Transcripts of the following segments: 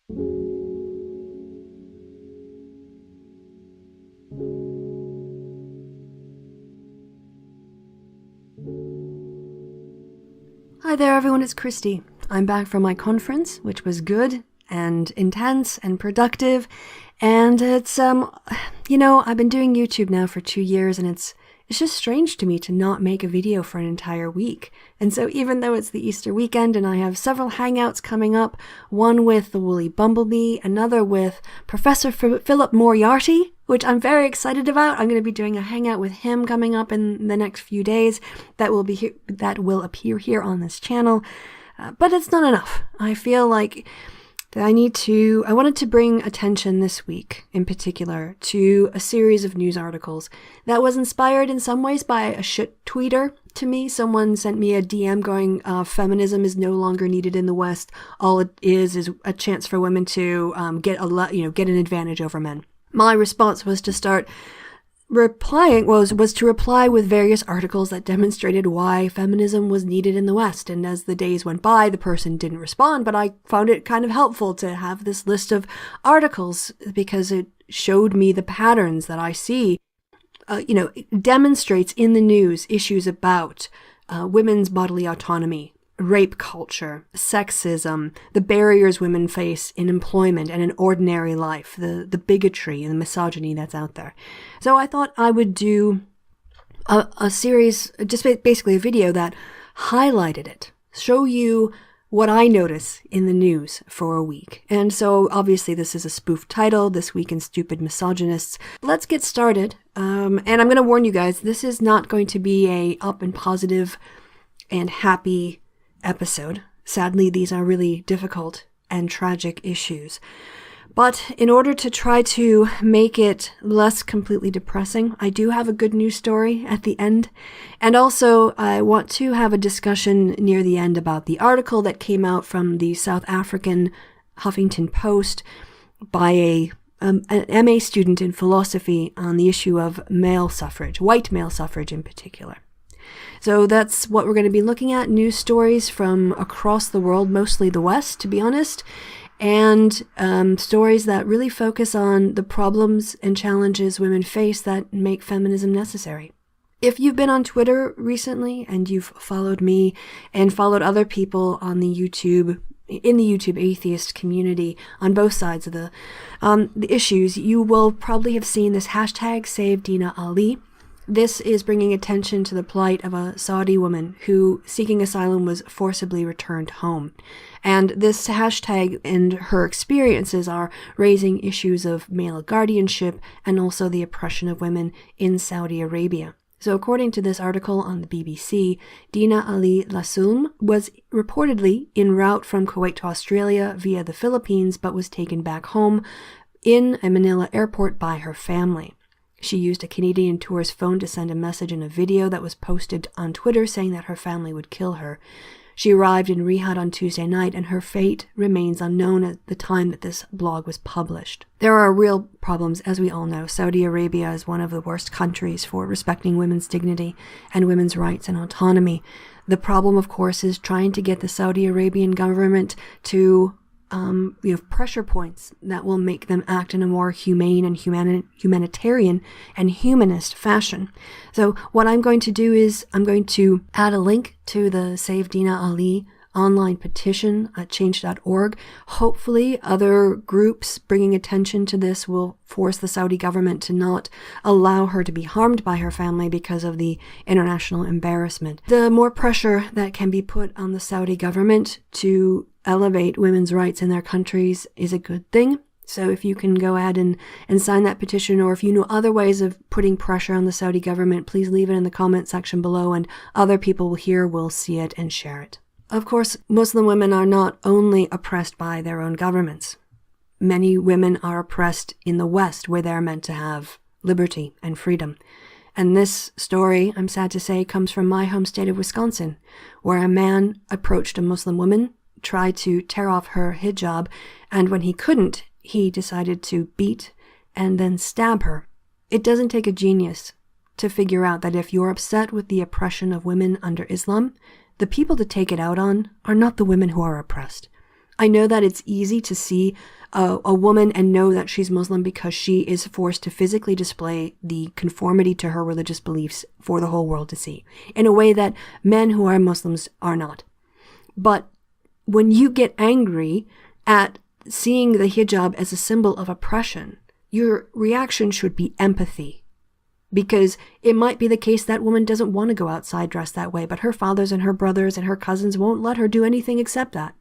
Hi there everyone, it's Christy. I'm back from my conference, which was good and intense and productive, and it's, I've been doing YouTube now for 2 years, and it's just strange to me to not make a video for an entire week. And so even though it's the Easter weekend and I have several hangouts coming up, one with the Woolly Bumblebee, another with Professor Philip Moriarty, which I'm very excited about. I'm going to be doing a hangout with him coming up in the next few days that will appear here on this channel. But it's not enough. I feel like I wanted to bring attention this week, in particular, to a series of news articles that was inspired in some ways by a shit tweeter to me. Someone sent me a DM going, feminism is no longer needed in the West. All it is a chance for women to get an advantage over men. My response was to start was to reply with various articles that demonstrated why feminism was needed in the West. And as the days went by, the person didn't respond, but I found it kind of helpful to have this list of articles because it showed me the patterns that I see. It demonstrates in the news issues about women's bodily autonomy, rape culture, sexism, the barriers women face in employment and in ordinary life, the bigotry and the misogyny that's out there. So I thought I would do a series, just basically a video that highlighted it, show you what I notice in the news for a week. And so obviously this is a spoof title, This Week in Stupid Misogynists. Let's get started. And I'm going to warn you guys, this is not going to be a up and positive and happy episode. Sadly, these are really difficult and tragic issues. But in order to try to make it less completely depressing, I do have a good news story at the end. And also, I want to have a discussion near the end about the article that came out from the South African Huffington Post by an MA student in philosophy on the issue of male suffrage, white male suffrage in particular. So that's what we're going to be looking at, news stories from across the world, mostly the West, to be honest, and stories that really focus on the problems and challenges women face that make feminism necessary. If you've been on Twitter recently and you've followed me and followed other people on the YouTube atheist community on both sides of the issues, you will probably have seen this hashtag Save Dina Ali. This is bringing attention to the plight of a Saudi woman who, seeking asylum, was forcibly returned home. And this hashtag and her experiences are raising issues of male guardianship and also the oppression of women in Saudi Arabia. So according to this article on the BBC, Dina Ali Lassoum was reportedly en route from Kuwait to Australia via the Philippines, but was taken back home in a Manila airport by her family. She used a Canadian tourist phone to send a message in a video that was posted on Twitter saying that her family would kill her. She arrived in Riyadh on Tuesday night, and her fate remains unknown at the time that this blog was published. There are real problems, as we all know. Saudi Arabia is one of the worst countries for respecting women's dignity and women's rights and autonomy. The problem, of course, is trying to get the Saudi Arabian government to pressure points that will make them act in a more humane and humanitarian and humanist fashion. So what I'm going to do is I'm going to add a link to the Save Dina Ali online petition at change.org. Hopefully other groups bringing attention to this will force the Saudi government to not allow her to be harmed by her family because of the international embarrassment. The more pressure that can be put on the Saudi government to elevate women's rights in their countries is a good thing. So if you can go ahead and sign that petition, or if you know other ways of putting pressure on the Saudi government, please leave it in the comment section below and other people here will see it and share it. Of course, Muslim women are not only oppressed by their own governments. Many women are oppressed in the West, where they are meant to have liberty and freedom. And this story, I'm sad to say, comes from my home state of Wisconsin, where a man approached a Muslim woman, tried to tear off her hijab, and when he couldn't, he decided to beat and then stab her. It doesn't take a genius to figure out that if you're upset with the oppression of women under Islam, the people to take it out on are not the women who are oppressed. I know that it's easy to see a woman and know that she's Muslim because she is forced to physically display the conformity to her religious beliefs for the whole world to see, in a way that men who are Muslims are not. But when you get angry at seeing the hijab as a symbol of oppression, your reaction should be empathy. Because it might be the case that woman doesn't want to go outside dressed that way, but her fathers and her brothers and her cousins won't let her do anything except that.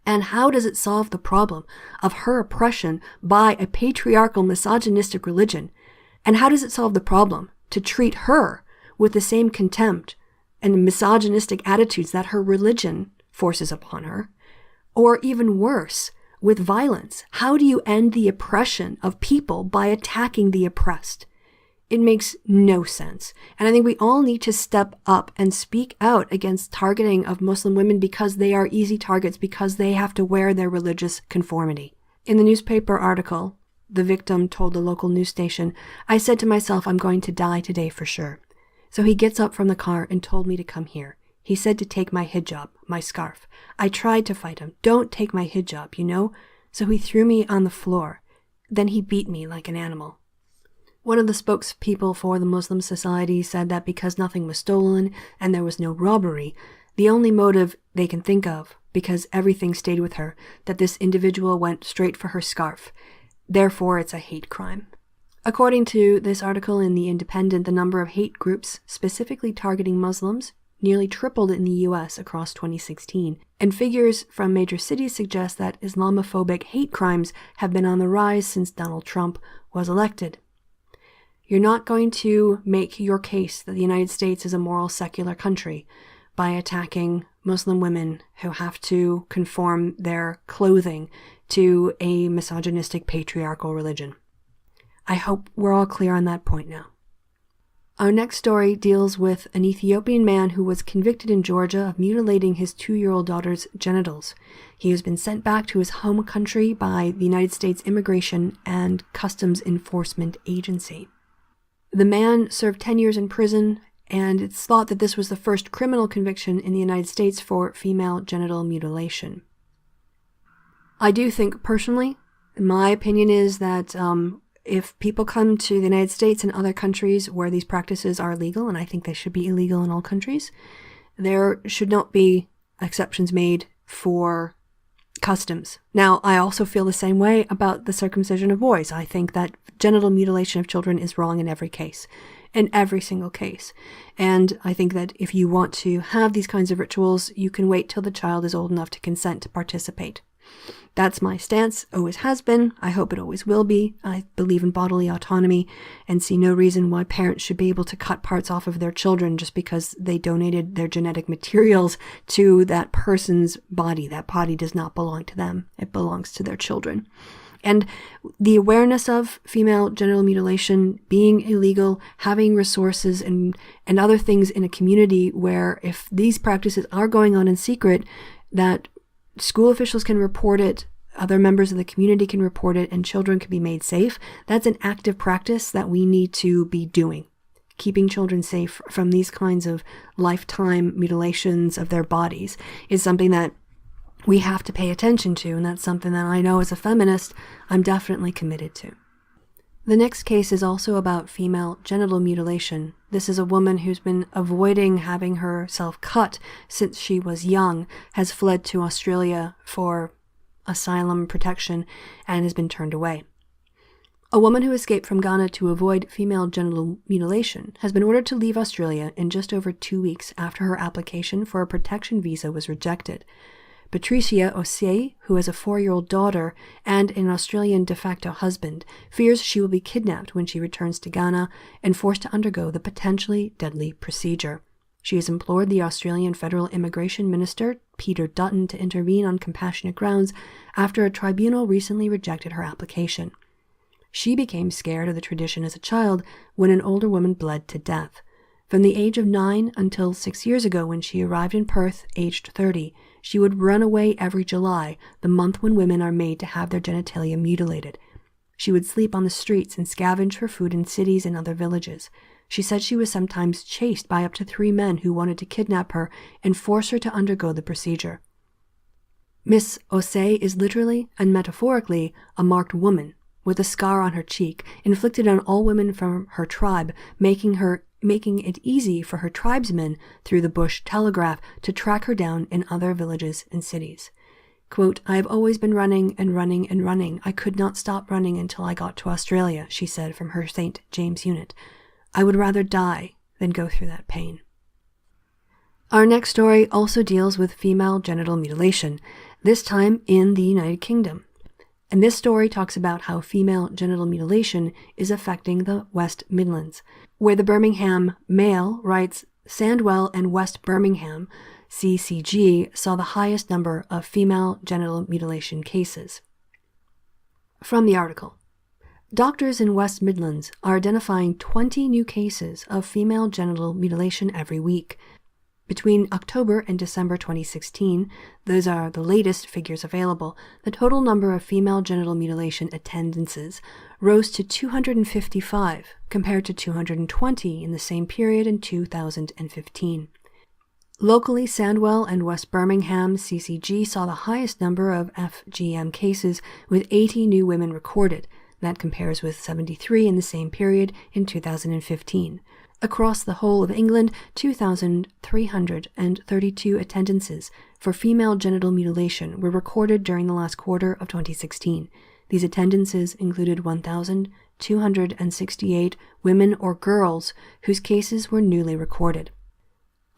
And how does it solve the problem of her oppression by a patriarchal, misogynistic religion? And how does it solve the problem to treat her with the same contempt and misogynistic attitudes that her religion forces upon her? Or even worse, with violence? How do you end the oppression of people by attacking the oppressed? It makes no sense. And I think we all need to step up and speak out against targeting of Muslim women because they are easy targets, because they have to wear their religious conformity. In the newspaper article, the victim told the local news station, "I said to myself, I'm going to die today for sure." So he gets up from the car and told me to come here. He said to take my hijab, my scarf. I tried to fight him. Don't take my hijab, you know? So he threw me on the floor. Then he beat me like an animal. One of the spokespeople for the Muslim Society said that because nothing was stolen and there was no robbery, the only motive they can think of, because everything stayed with her, that this individual went straight for her scarf. Therefore, it's a hate crime. According to this article in The Independent, the number of hate groups specifically targeting Muslims nearly tripled in the US across 2016, and figures from major cities suggest that Islamophobic hate crimes have been on the rise since Donald Trump was elected. You're not going to make your case that the United States is a moral secular country by attacking Muslim women who have to conform their clothing to a misogynistic patriarchal religion. I hope we're all clear on that point now. Our next story deals with an Ethiopian man who was convicted in Georgia of mutilating his 2-year-old daughter's genitals. He has been sent back to his home country by the United States Immigration and Customs Enforcement Agency. The man served 10 years in prison, and it's thought that this was the first criminal conviction in the United States for female genital mutilation. I do think, personally, my opinion is that if people come to the United States and other countries where these practices are illegal, and I think they should be illegal in all countries, there should not be exceptions made for customs. Now, I also feel the same way about the circumcision of boys. I think that genital mutilation of children is wrong in every case, in every single case. And I think that if you want to have these kinds of rituals, you can wait till the child is old enough to consent to participate. That's my stance, always has been. I hope it always will be. I believe in bodily autonomy and see no reason why parents should be able to cut parts off of their children just because they donated their genetic materials to that person's body. That body does not belong to them. It belongs to their children. And the awareness of female genital mutilation being illegal, having resources and other things in a community where if these practices are going on in secret, that school officials can report it, other members of the community can report it, and children can be made safe. That's an active practice that we need to be doing. Keeping children safe from these kinds of lifetime mutilations of their bodies is something that we have to pay attention to, and that's something that I know as a feminist I'm definitely committed to. The next case is also about female genital mutilation. This is a woman who's been avoiding having herself cut since she was young, has fled to Australia for asylum protection, and has been turned away. A woman who escaped from Ghana to avoid female genital mutilation has been ordered to leave Australia in just over 2 weeks after her application for a protection visa was rejected. Patricia Osei, who has a 4-year-old daughter and an Australian de facto husband, fears she will be kidnapped when she returns to Ghana and forced to undergo the potentially deadly procedure. She has implored the Australian Federal Immigration Minister, Peter Dutton, to intervene on compassionate grounds after a tribunal recently rejected her application. She became scared of the tradition as a child when an older woman bled to death. From the age of 9 until 6 years ago when she arrived in Perth, aged 30, she would run away every July, the month when women are made to have their genitalia mutilated. She would sleep on the streets and scavenge for food in cities and other villages. She said she was sometimes chased by up to 3 men who wanted to kidnap her and force her to undergo the procedure. Miss Osei is literally and metaphorically a marked woman with a scar on her cheek, inflicted on all women from her tribe, making it easy for her tribesmen through the bush telegraph to track her down in other villages and cities. Quote, "I have always been running and running and running. I could not stop running until I got to Australia," she said from her St. James unit. "I would rather die than go through that pain." Our next story also deals with female genital mutilation, this time in the United Kingdom. And this story talks about how female genital mutilation is affecting the West Midlands, where the Birmingham Mail writes Sandwell and West Birmingham, CCG, saw the highest number of female genital mutilation cases. From the article, doctors in West Midlands are identifying 20 new cases of female genital mutilation every week. Between October and December 2016, those are the latest figures available, the total number of female genital mutilation attendances rose to 255, compared to 220 in the same period in 2015. Locally, Sandwell and West Birmingham CCG saw the highest number of FGM cases, with 80 new women recorded. That compares with 73 in the same period in 2015. Across the whole of England, 2,332 attendances for female genital mutilation were recorded during the last quarter of 2016. These attendances included 1,268 women or girls whose cases were newly recorded.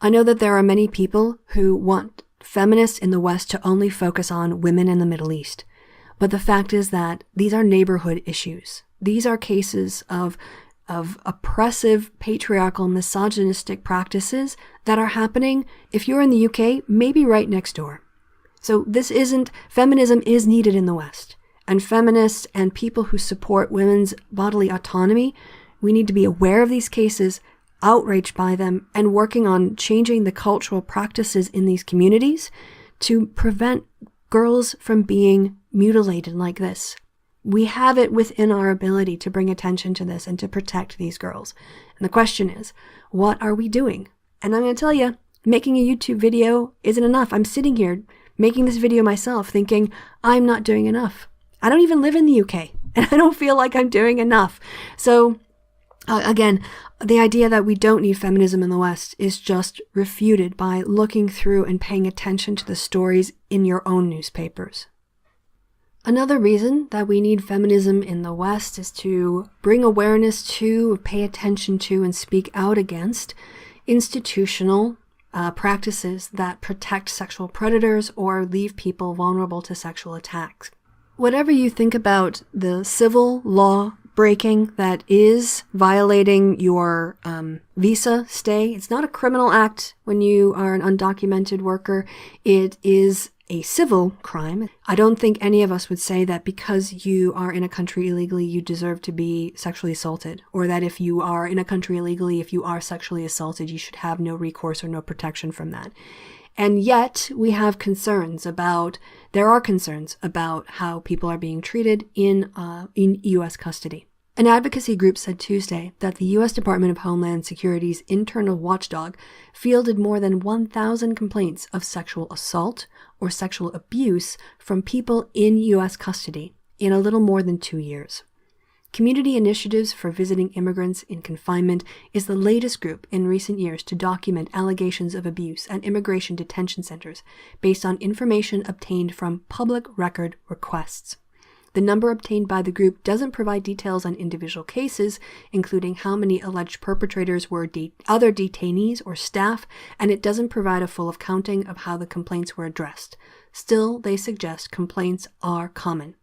I know that there are many people who want feminists in the West to only focus on women in the Middle East, but the fact is that these are neighborhood issues. These are cases of oppressive, patriarchal, misogynistic practices that are happening, if you're in the UK, maybe right next door. So feminism is needed in the West. And feminists and people who support women's bodily autonomy, we need to be aware of these cases, outraged by them, and working on changing the cultural practices in these communities to prevent girls from being mutilated like this. We have it within our ability to bring attention to this and to protect these girls. And the question is, what are we doing? And I'm going to tell you, making a YouTube video isn't enough. I'm sitting here making this video myself thinking, I'm not doing enough. I don't even live in the UK, and I don't feel like I'm doing enough. So, again, the idea that we don't need feminism in the West is just refuted by looking through and paying attention to the stories in your own newspapers. Another reason that we need feminism in the West is to bring awareness to, pay attention to, and speak out against institutional practices that protect sexual predators or leave people vulnerable to sexual attacks. Whatever you think about the civil law breaking that is violating your visa stay, it's not a criminal act when you are an undocumented worker. It is a civil crime. I don't think any of us would say that because you are in a country illegally, you deserve to be sexually assaulted, or that if you are in a country illegally, if you are sexually assaulted, you should have no recourse or no protection from that. And yet we have there are concerns about how people are being treated in U.S. custody. An advocacy group said Tuesday that the U.S. Department of Homeland Security's internal watchdog fielded more than 1,000 complaints of sexual assault or sexual abuse from people in U.S. custody in a little more than 2 years. Community Initiatives for Visiting Immigrants in Confinement is the latest group in recent years to document allegations of abuse at immigration detention centers based on information obtained from public record requests. The number obtained by the group doesn't provide details on individual cases, including how many alleged perpetrators were other detainees or staff, and it doesn't provide a full accounting of how the complaints were addressed. Still, they suggest complaints are common.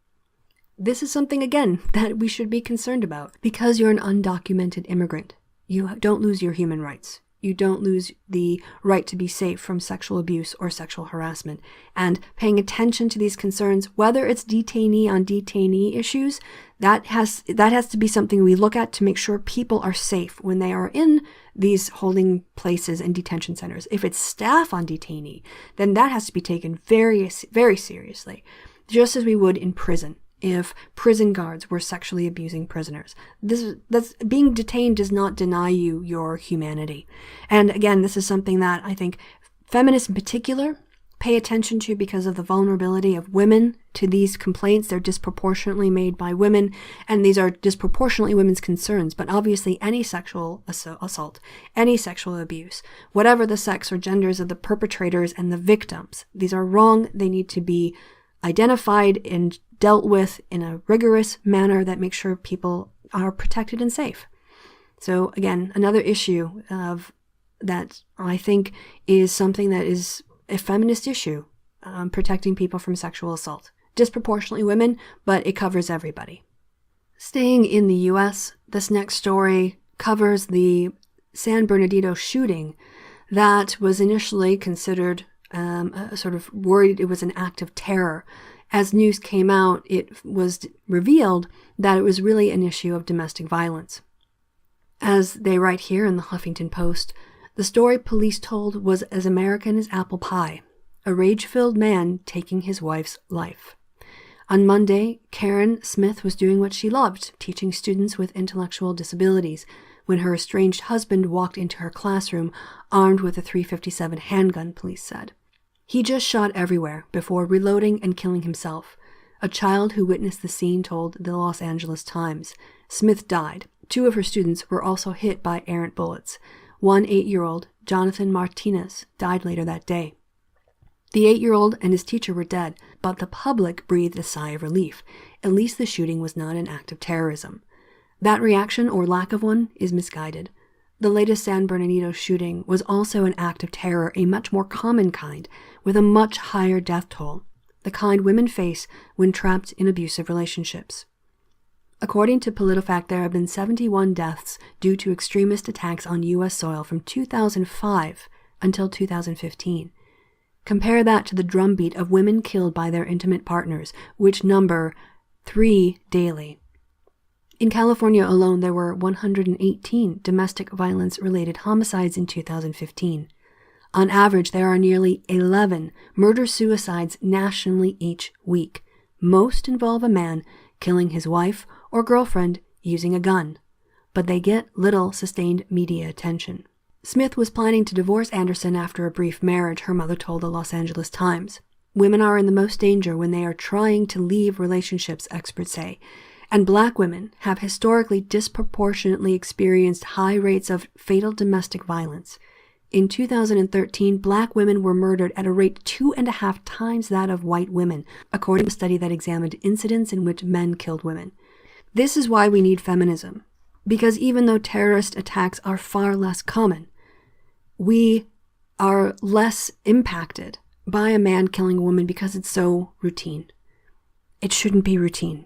This is something, again, that we should be concerned about. Because you're an undocumented immigrant, you don't lose your human rights. You don't lose the right to be safe from sexual abuse or sexual harassment. And paying attention to these concerns, whether it's detainee on detainee issues, that has to be something we look at to make sure people are safe when they are in these holding places and detention centers. If it's staff on detainee, then that has to be taken very, very seriously, just as we would in prison. If prison guards were sexually abusing prisoners. That's being detained does not deny you your humanity. And again, this is something that I think feminists in particular pay attention to because of the vulnerability of women to these complaints. They're disproportionately made by women, and these are disproportionately women's concerns. But obviously, any sexual assault, any sexual abuse, whatever the sex or genders of the perpetrators and the victims, these are wrong. They need to be identified and dealt with in a rigorous manner that makes sure people are protected and safe. So again, another issue of that I think is something that is a feminist issue, protecting people from sexual assault. Disproportionately women, but it covers everybody. Staying in the U.S., this next story covers the San Bernardino shooting that was initially considered sort of worried it was an act of terror. As news came out, it was revealed that it was really an issue of domestic violence. As they write here in the Huffington Post, the story police told was as American as apple pie, a rage-filled man taking his wife's life. On Monday, Karen Smith was doing what she loved, teaching students with intellectual disabilities, when her estranged husband walked into her classroom armed with a .357 handgun, police said. He just shot everywhere before reloading and killing himself. A child who witnessed the scene told the Los Angeles Times. Smith died. 2 of her students were also hit by errant bullets. One 8-year-old, Jonathan Martinez, died later that day. The 8-year-old and his teacher were dead, but the public breathed a sigh of relief. At least the shooting was not an act of terrorism. That reaction, or lack of one, is misguided. The latest San Bernardino shooting was also an act of terror, a much more common kind, with a much higher death toll, the kind women face when trapped in abusive relationships. According to PolitiFact, there have been 71 deaths due to extremist attacks on U.S. soil from 2005 until 2015. Compare that to the drumbeat of women killed by their intimate partners, which number 3 daily. In California alone, there were 118 domestic violence-related homicides in 2015. On average, there are nearly 11 murder-suicides nationally each week. Most involve a man killing his wife or girlfriend using a gun, but they get little sustained media attention. Smith was planning to divorce Anderson after a brief marriage, her mother told the Los Angeles Times. Women are in the most danger when they are trying to leave relationships, experts say, and Black women have historically disproportionately experienced high rates of fatal domestic violence. In 2013, Black women were murdered at a rate 2.5 times that of white women, according to a study that examined incidents in which men killed women. This is why we need feminism, because even though terrorist attacks are far less common, we are less impacted by a man killing a woman because it's so routine. It shouldn't be routine.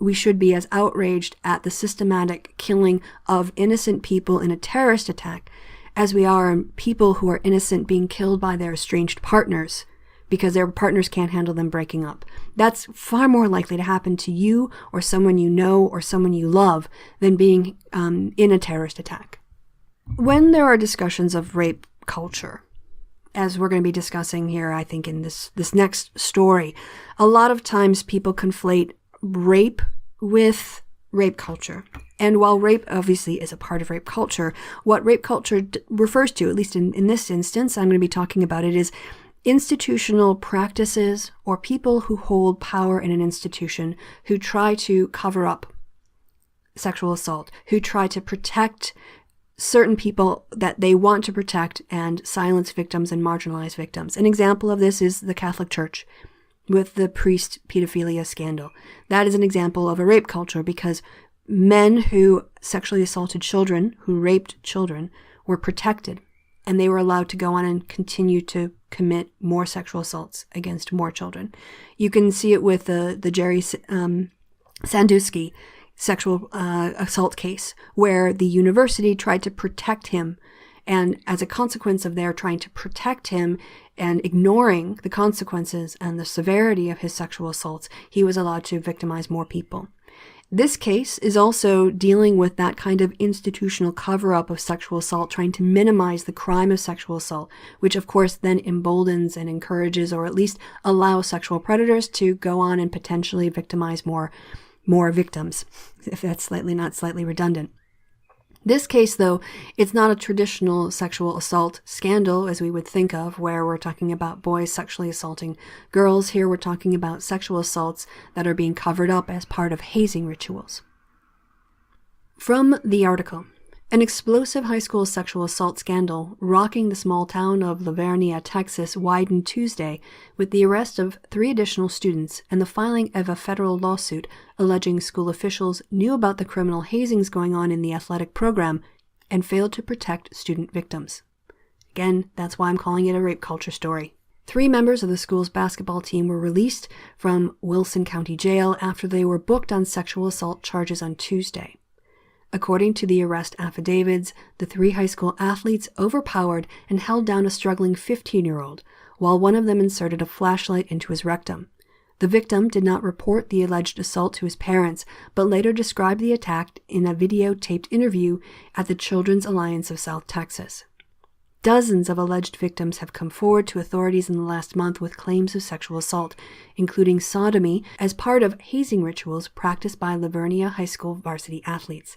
We should be as outraged at the systematic killing of innocent people in a terrorist attack as we are people who are innocent being killed by their estranged partners because their partners can't handle them breaking up. That's far more likely to happen to you or someone you know or someone you love than being in a terrorist attack. When there are discussions of rape culture, as we're going to be discussing here, I think in this next story, a lot of times people conflate rape with rape culture. And while rape obviously is a part of rape culture, what rape culture refers to, at least in this instance, I'm going to be talking about it, is institutional practices or people who hold power in an institution who try to cover up sexual assault, who try to protect certain people that they want to protect and silence victims and marginalize victims. An example of this is the Catholic Church with the priest pedophilia scandal. That is an example of a rape culture because men who sexually assaulted children, who raped children, were protected and they were allowed to go on and continue to commit more sexual assaults against more children. You can see it with the Jerry Sandusky sexual assault case where the university tried to protect him, and as a consequence of their trying to protect him and ignoring the consequences and the severity of his sexual assaults, he was allowed to victimize more people. This case is also dealing with that kind of institutional cover-up of sexual assault, trying to minimize the crime of sexual assault, which of course then emboldens and encourages or at least allows sexual predators to go on and potentially victimize more victims, if that's slightly redundant. This case, though, it's not a traditional sexual assault scandal as we would think of, where we're talking about boys sexually assaulting girls. Here we're talking about sexual assaults that are being covered up as part of hazing rituals. From the article, an explosive high school sexual assault scandal rocking the small town of Lavernia, Texas, widened Tuesday with the arrest of 3 additional students and the filing of a federal lawsuit alleging school officials knew about the criminal hazings going on in the athletic program and failed to protect student victims. Again, that's why I'm calling it a rape culture story. 3 members of the school's basketball team were released from Wilson County Jail after they were booked on sexual assault charges on Tuesday. According to the arrest affidavits, the 3 high school athletes overpowered and held down a struggling 15-year-old, while one of them inserted a flashlight into his rectum. The victim did not report the alleged assault to his parents, but later described the attack in a videotaped interview at the Children's Alliance of South Texas. Dozens of alleged victims have come forward to authorities in the last month with claims of sexual assault, including sodomy, as part of hazing rituals practiced by Lavernia High School varsity athletes.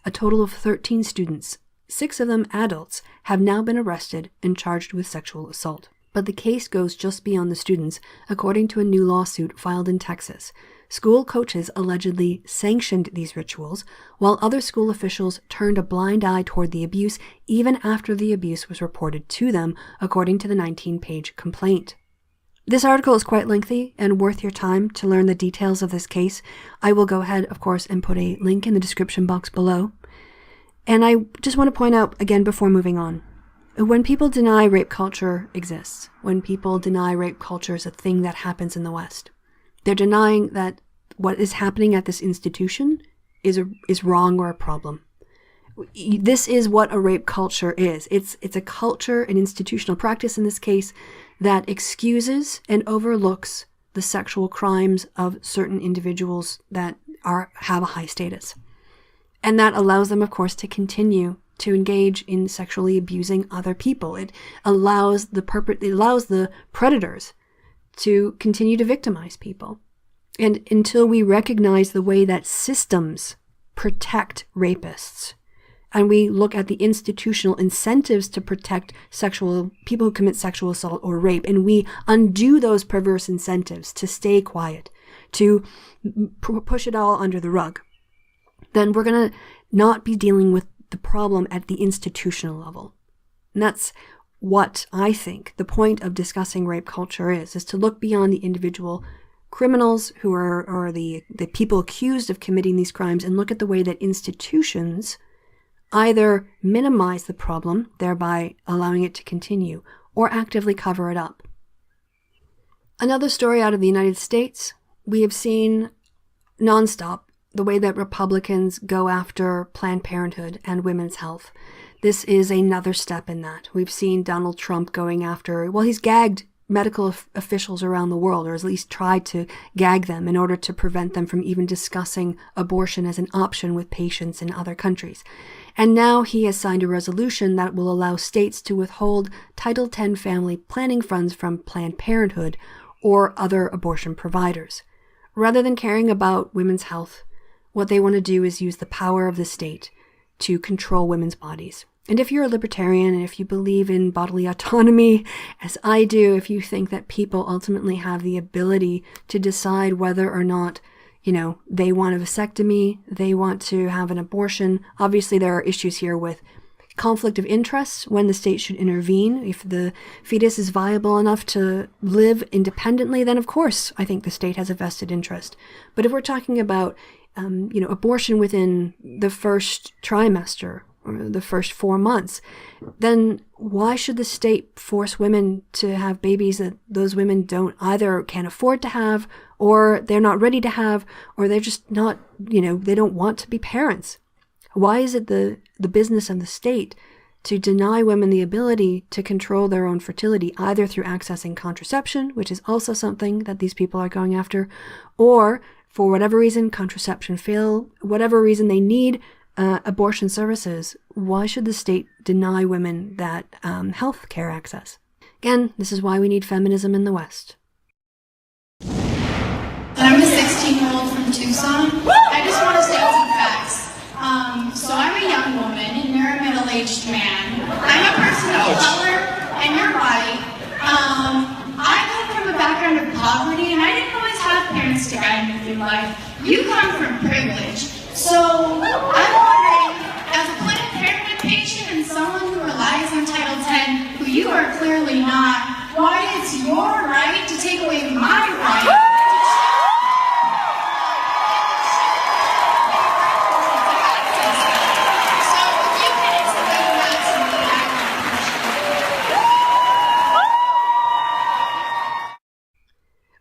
A total of 13 students, 6 of them adults, have now been arrested and charged with sexual assault. But the case goes just beyond the students, according to a new lawsuit filed in Texas. School coaches allegedly sanctioned these rituals, while other school officials turned a blind eye toward the abuse even after the abuse was reported to them, according to the 19-page complaint. This article is quite lengthy and worth your time to learn the details of this case. I will go ahead, of course, and put a link in the description box below. And I just want to point out, again, before moving on, when people deny rape culture exists, when people deny rape culture is a thing that happens in the West, they're denying that what is happening at this institution is wrong or a problem. This is what a rape culture is. It's a culture, an institutional practice in this case, that excuses and overlooks the sexual crimes of certain individuals that have a high status. And that allows them, of course, to continue to engage in sexually abusing other people. It allows the predators to continue to victimize people. And until we recognize the way that systems protect rapists, and we look at the institutional incentives to protect people who commit sexual assault or rape, and we undo those perverse incentives to stay quiet, to push it all under the rug, then we're going to not be dealing with the problem at the institutional level. And that's what I think the point of discussing rape culture is to look beyond the individual criminals who are the people accused of committing these crimes and look at the way that institutions either minimize the problem, thereby allowing it to continue, or actively cover it up. Another story out of the United States, we have seen nonstop the way that Republicans go after Planned Parenthood and women's health. This is another step in that. We've seen Donald Trump going after, he's gagged medical officials around the world, or at least tried to gag them in order to prevent them from even discussing abortion as an option with patients in other countries. And now he has signed a resolution that will allow states to withhold Title X family planning funds from Planned Parenthood or other abortion providers. Rather than caring about women's health, what they want to do is use the power of the state to control women's bodies. And if you're a libertarian, and if you believe in bodily autonomy, as I do, if you think that people ultimately have the ability to decide whether or not, they want a vasectomy, they want to have an abortion, obviously there are issues here with conflict of interest when the state should intervene. If the fetus is viable enough to live independently, then of course I think the state has a vested interest. But if we're talking about, abortion within the first trimester, or the first 4 months, then why should the state force women to have babies that those women can't afford to have, or they're not ready to have, or they're just not, they don't want to be parents? Why is it the business of the state to deny women the ability to control their own fertility, either through accessing contraception, which is also something that these people are going after, or for whatever reason, contraception fail, whatever reason they need abortion services? Why should the state deny women that health care access? Again, this is why we need feminism in the West. I'm a 16-year-old from Tucson. I just want to state some facts. So I'm a young woman, and you're a middle-aged man. I'm a person of color, and you're white. I come from a background of poverty, and I didn't always have parents to guide me through life. You come from privilege. So I'm wondering, as a Planned Parenthood patient and someone who relies on Title X, who you are clearly not, why it's your right to take away my right.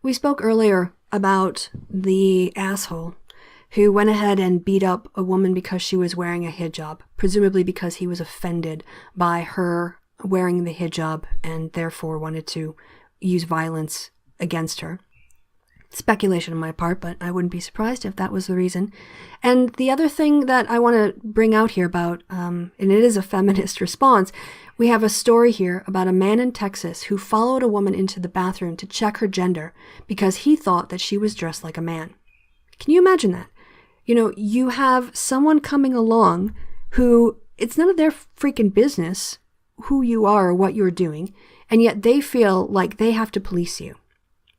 We spoke earlier about the asshole who went ahead and beat up a woman because she was wearing a hijab, presumably because he was offended by her wearing the hijab and therefore wanted to use violence against her. Speculation on my part, but I wouldn't be surprised if that was the reason. And the other thing that I want to bring out here about, and it is a feminist response, we have a story here about a man in Texas who followed a woman into the bathroom to check her gender because he thought that she was dressed like a man. Can you imagine that? You know, you have someone coming along who, it's none of their freaking business who you are or what you're doing, and yet they feel like they have to police you.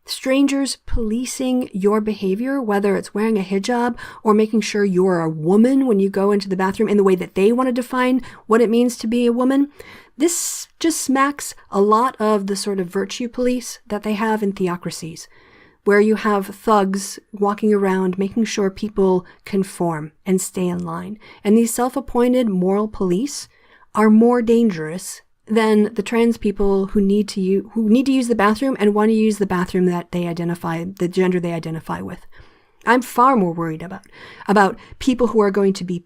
Strangers policing your behavior, whether it's wearing a hijab or making sure you're a woman when you go into the bathroom in the way that they want to define what it means to be a woman. This just smacks a lot of the sort of virtue police that they have in theocracies, where you have thugs walking around making sure people conform and stay in line. And these self-appointed moral police are more dangerous than the trans people who need to use the bathroom and want to use the bathroom that they identify, the gender they identify with. I'm far more worried about people who are going to be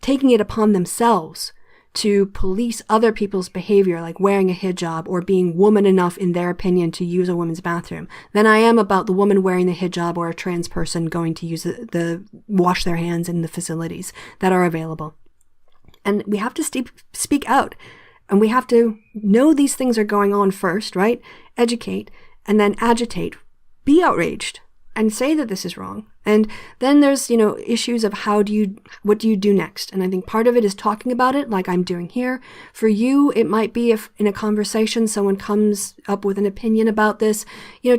taking it upon themselves to police other people's behavior, like wearing a hijab or being woman enough in their opinion to use a woman's bathroom, than I am about the woman wearing the hijab or a trans person going to use the wash their hands in the facilities that are available. And we have to speak out. And we have to know these things are going on first, right? Educate, and then agitate. Be outraged, and say that this is wrong. And then there's, issues of what do you do next? And I think part of it is talking about it, like I'm doing here. For you, it might be if in a conversation someone comes up with an opinion about this,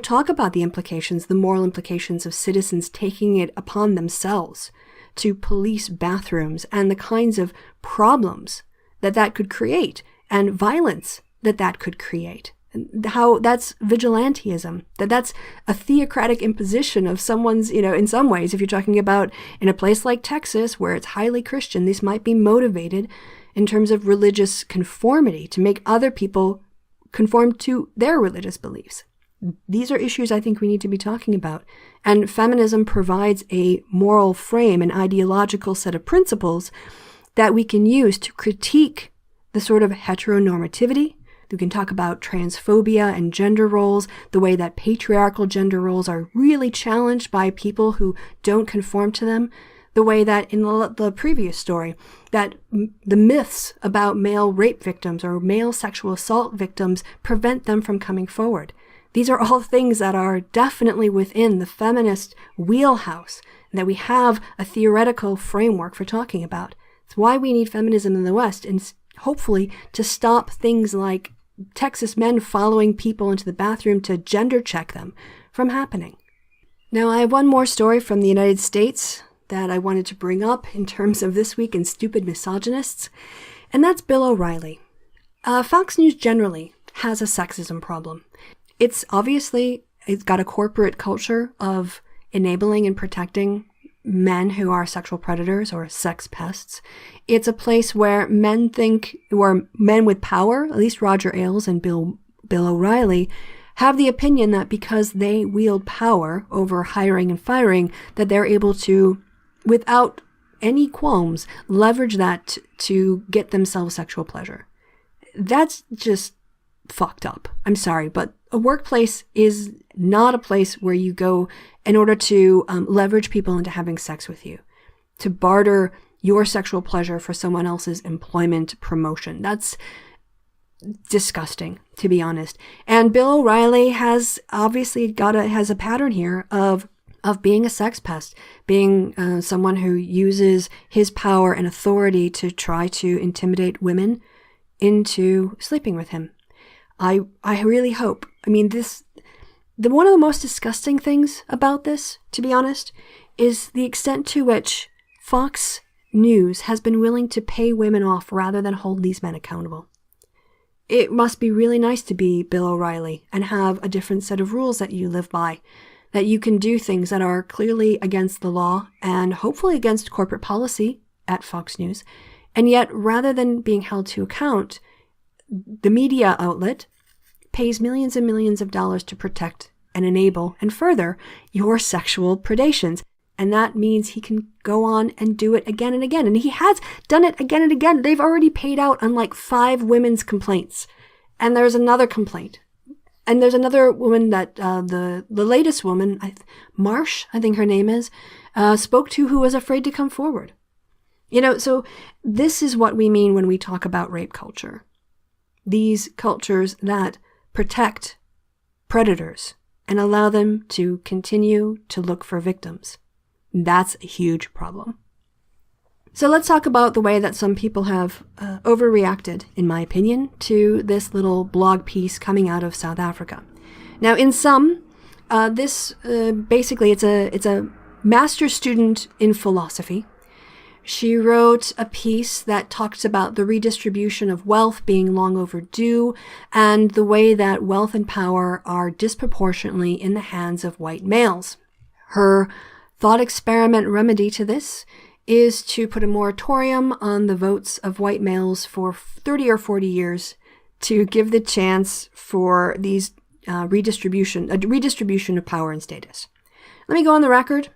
talk about the implications, the moral implications of citizens taking it upon themselves to police bathrooms and the kinds of problems that could create. And violence that could create. And how that's vigilantism, that's a theocratic imposition of someone's, in some ways, if you're talking about in a place like Texas where it's highly Christian, these might be motivated in terms of religious conformity to make other people conform to their religious beliefs. These are issues I think we need to be talking about. And feminism provides a moral frame, an ideological set of principles that we can use to critique the sort of heteronormativity. We can talk about transphobia and gender roles, the way that patriarchal gender roles are really challenged by people who don't conform to them, the way that in the previous story, that the myths about male rape victims or male sexual assault victims prevent them from coming forward. These are all things that are definitely within the feminist wheelhouse, that we have a theoretical framework for talking about. It's why we need feminism in the West, and hopefully to stop things like Texas men following people into the bathroom to gender check them from happening. Now, I have one more story from the United States that I wanted to bring up in terms of this week in Stupid Misogynists, and that's Bill O'Reilly. Fox News generally has a sexism problem. It's got a corporate culture of enabling and protecting men who are sexual predators or sex pests. It's a place where men with power, at least Roger Ailes and Bill O'Reilly, have the opinion that because they wield power over hiring and firing, that they're able to, without any qualms, leverage that to get themselves sexual pleasure. That's just fucked up. I'm sorry, but a workplace is not a place where you go in order to leverage people into having sex with you, to barter your sexual pleasure for someone else's employment promotion. That's disgusting, to be honest. And Bill O'Reilly has obviously has a pattern here of of being a sex pest, being someone who uses his power and authority to try to intimidate women into sleeping with him. I really hope, one of the most disgusting things about this, to be honest, is the extent to which Fox News has been willing to pay women off rather than hold these men accountable. It must be really nice to be Bill O'Reilly and have a different set of rules that you live by, that you can do things that are clearly against the law and hopefully against corporate policy at Fox News. And yet, rather than being held to account, the media outlet pays millions and millions of dollars to protect and enable and further your sexual predations. And that means he can go on and do it again and again. And he has done it again and again. They've already paid out on like 5 women's complaints. And there's another complaint. And there's another woman that the latest woman, Marsh, I think her name is, spoke to, who was afraid to come forward. So this is what we mean when we talk about rape culture. These cultures that protect predators and allow them to continue to look for victims. That's a huge problem. So let's talk about the way that some people have overreacted, in my opinion, to this little blog piece coming out of South Africa. Now, in some, basically it's a master's student in philosophy. She wrote a piece that talks about the redistribution of wealth being long overdue and the way that wealth and power are disproportionately in the hands of white males. Her thought experiment remedy to this is to put a moratorium on the votes of white males for 30 or 40 years to give the chance for these redistribution of power and status. Let me go on the record.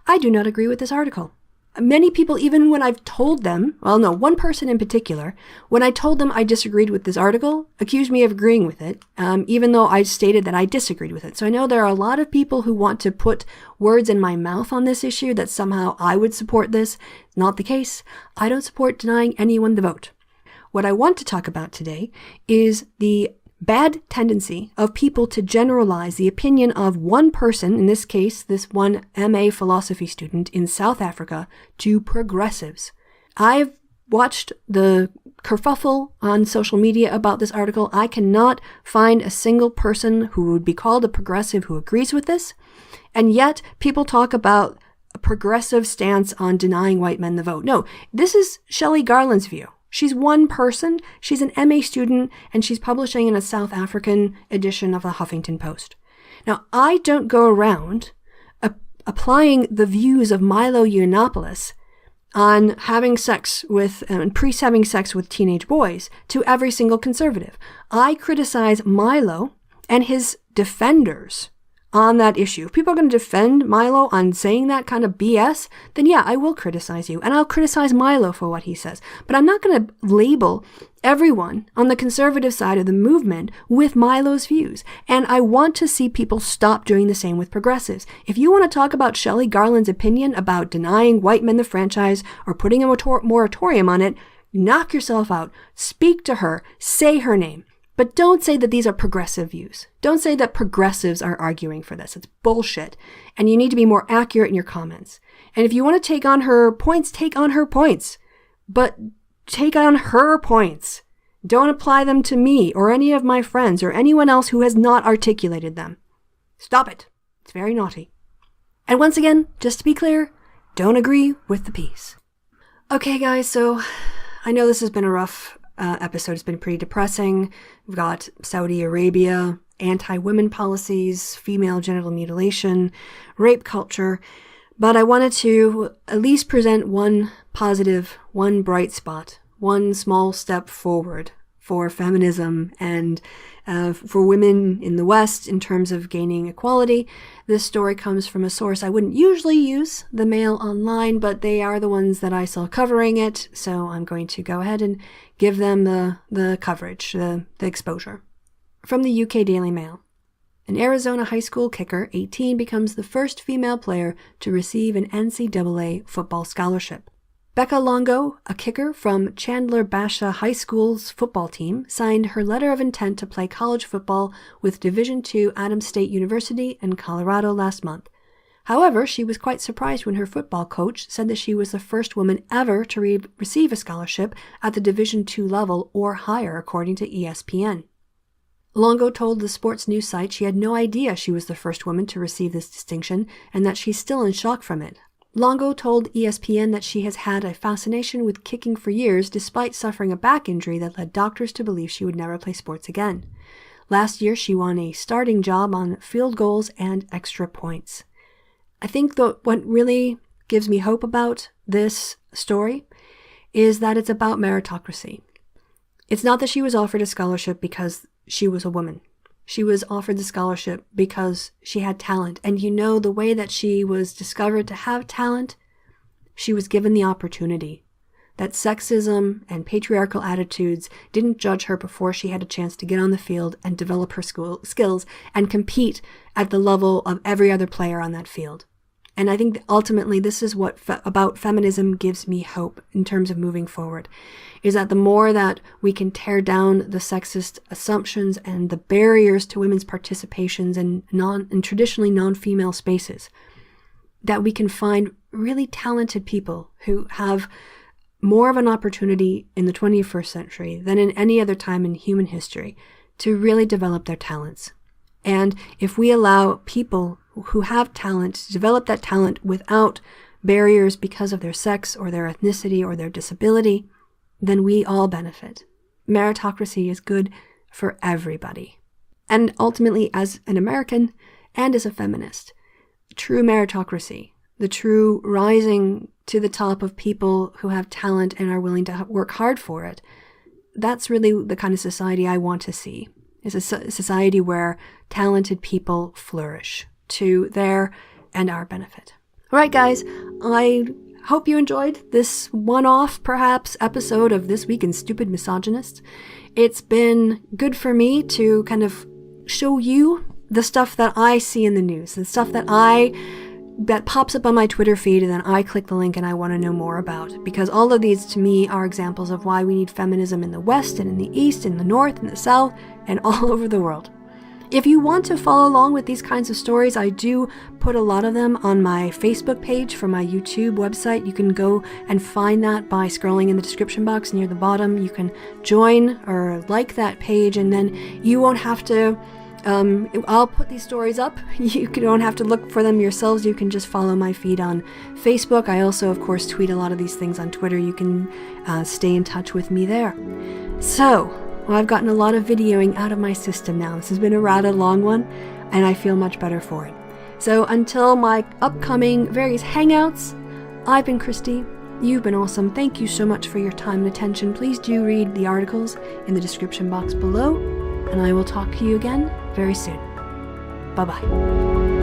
I do not agree with this article. Many people, even when I've told them, one person in particular, when I told them I disagreed with this article, accused me of agreeing with it, even though I stated that I disagreed with it. So I know there are a lot of people who want to put words in my mouth on this issue, that somehow I would support this. Not the case. I don't support denying anyone the vote. What I want to talk about today is the bad tendency of people to generalize the opinion of one person, in this case, this one MA philosophy student in South Africa, to progressives. I've watched the kerfuffle on social media about this article. I cannot find a single person who would be called a progressive who agrees with this. And yet people talk about a progressive stance on denying white men the vote. No, this is Shelley Garland's view. She's one person, she's an MA student, and she's publishing in a South African edition of the Huffington Post. Now, I don't go around applying the views of Milo Yiannopoulos on having sex with, and priests having sex with teenage boys to every single conservative. I criticize Milo and his defenders on that issue. If people are going to defend Milo on saying that kind of BS, then yeah, I will criticize you. And I'll criticize Milo for what he says. But I'm not going to label everyone on the conservative side of the movement with Milo's views. And I want to see people stop doing the same with progressives. If you want to talk about Shelley Garland's opinion about denying white men the franchise or putting a moratorium on it, knock yourself out. Speak to her. Say her name. But don't say that these are progressive views. Don't say that progressives are arguing for this. It's bullshit. And you need to be more accurate in your comments. And if you want to take on her points, take on her points. But take on her points. Don't apply them to me or any of my friends or anyone else who has not articulated them. Stop it. It's very naughty. And once again, just to be clear, don't agree with the piece. Okay, guys, so I know this has been a rough episode. It's been pretty depressing. We've got Saudi Arabia, anti-women policies, female genital mutilation, rape culture. But I wanted to at least present one positive, one bright spot, one small step forward for feminism and for women in the West in terms of gaining equality. This story comes from a source I wouldn't usually use, the Mail Online, but they are the ones that I saw covering it, so I'm going to go ahead and give them the coverage, the exposure. From the UK Daily Mail. An Arizona high school kicker, 18, becomes the first female player to receive an NCAA football scholarship. Becca Longo, a kicker from Chandler Basha High School's football team, signed her letter of intent to play college football with Division II Adams State University in Colorado last month. However, she was quite surprised when her football coach said that she was the first woman ever to receive a scholarship at the Division II level or higher, according to ESPN. Longo told the sports news site she had no idea she was the first woman to receive this distinction and that she's still in shock from it. Longo told ESPN that she has had a fascination with kicking for years despite suffering a back injury that led doctors to believe she would never play sports again. Last year, she won a starting job on field goals and extra points. I think what really gives me hope about this story is that it's about meritocracy. It's not that she was offered a scholarship because she was a woman. She was offered the scholarship because she had talent. And the way that she was discovered to have talent, she was given the opportunity. That sexism and patriarchal attitudes didn't judge her before she had a chance to get on the field and develop her skills and compete at the level of every other player on that field. And I think that ultimately this is what about feminism gives me hope in terms of moving forward, is that the more that we can tear down the sexist assumptions and the barriers to women's participations in traditionally non-female spaces, that we can find really talented people who have more of an opportunity in the 21st century than in any other time in human history to really develop their talents. And if we allow people who have talent to develop that talent without barriers because of their sex or their ethnicity or their disability, then we all benefit. Meritocracy is good for everybody. And ultimately, as an American and as a feminist, true meritocracy, the true rising to the top of people who have talent and are willing to work hard for it, that's really the kind of society I want to see. Is a society where talented people flourish to their and our benefit. All right, guys, I hope you enjoyed this one-off, perhaps, episode of This Week in Stupid Misogynists. It's been good for me to kind of show you the stuff that I see in the news, the stuff that pops up on my Twitter feed, and then I click the link and I want to know more about. Because all of these, to me, are examples of why we need feminism in the West and in the East, in the North and the South, and all over the world. If you want to follow along with these kinds of stories, I do put a lot of them on my Facebook page for my YouTube website. You can go and find that by scrolling in the description box near the bottom. You can join or like that page, and then you won't have to I'll put these stories up. You don't have to look for them yourselves. You can just follow my feed on Facebook. I also, of course, tweet a lot of these things on Twitter. You can stay in touch with me there. So, I've gotten a lot of videoing out of my system now. This has been a rather long one, and I feel much better for it. So until my upcoming various hangouts, I've been Christy. You've been awesome. Thank you so much for your time and attention. Please do read the articles in the description box below, and I will talk to you again very soon. Bye-bye.